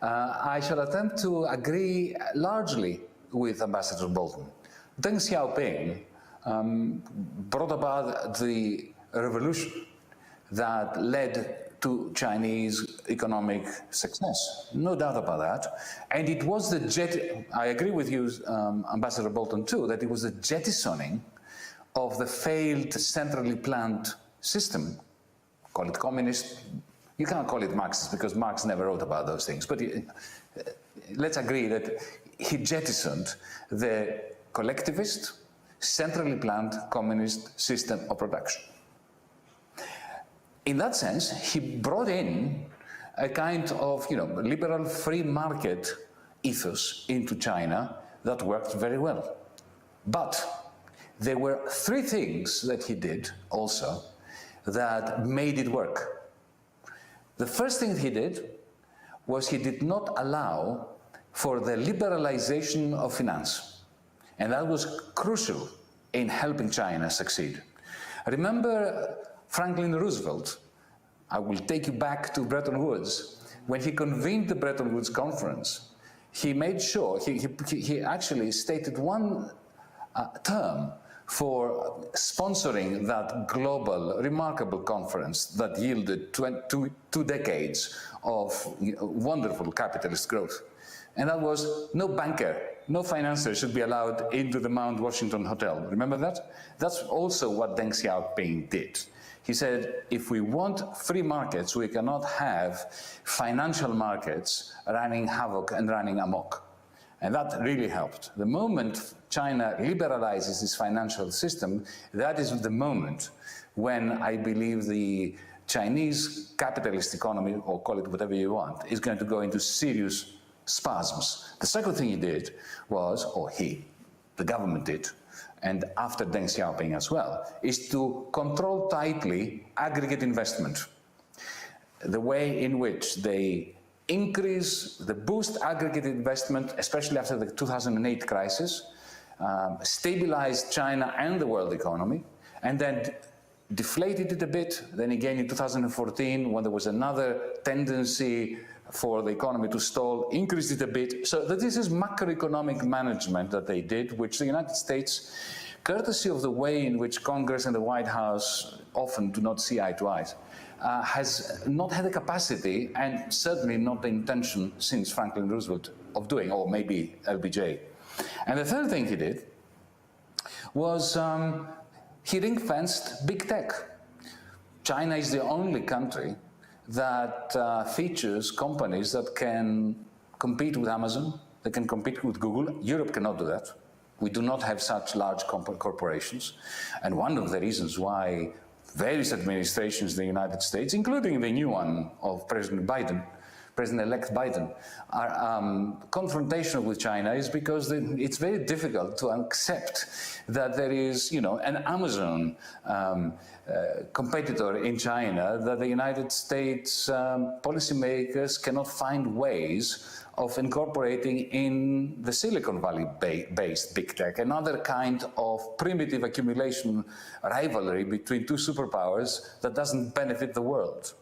I shall attempt to agree largely with Ambassador Bolton. Deng Xiaoping brought about the revolution that led to Chinese economic success. No doubt about that. And it was I agree with you, Ambassador Bolton, too, that it was the jettisoning of the failed centrally planned system. Call it communist. You can't call it Marxist because Marx never wrote about those things. But let's agree that he jettisoned the collectivist, centrally planned communist system of production. In that sense, he brought in a kind of, liberal free market ethos into China that worked very well. But there were three things that he did also that made it work. The first thing he did was he did not allow for the liberalization of finance. And that was crucial in helping China succeed. Remember Franklin Roosevelt, I will take you back to Bretton Woods. When he convened the Bretton Woods Conference, he made sure, he actually stated one term for sponsoring that global, remarkable conference that yielded two decades of wonderful capitalist growth. And that was no banker, no financier should be allowed into the Mount Washington Hotel. Remember that? That's also what Deng Xiaoping did. He said, if we want free markets, we cannot have financial markets running havoc and running amok. And that really helped. The moment China liberalizes its financial system, that is the moment when I believe the Chinese capitalist economy, or call it whatever you want, is going to go into serious spasms. The second thing he did was, the government did, and after Deng Xiaoping as well, is to control tightly aggregate investment. The way in which they boost aggregate investment, especially after the 2008 crisis, stabilized China and the world economy, and then deflated it a bit. Then again in 2014, when there was another tendency for the economy to stall, increased it a bit. So this is macroeconomic management that they did, which the United States, courtesy of the way in which Congress and the White House often do not see eye to eye, has not had the capacity and certainly not the intention since Franklin Roosevelt of doing, or maybe LBJ. And the third thing he did was he ring-fenced big tech. China is the only country that features companies that can compete with Amazon, that can compete with Google. Europe cannot do that. We do not have such large corporations. And one of the reasons why various administrations in the United States, including the new one of President Biden, President-elect Biden, are confrontational with China is because it's very difficult to accept that there is, an Amazon competitor in China that the United States policymakers cannot find ways of incorporating in the Silicon Valley-based big tech, another kind of primitive accumulation rivalry between two superpowers that doesn't benefit the world.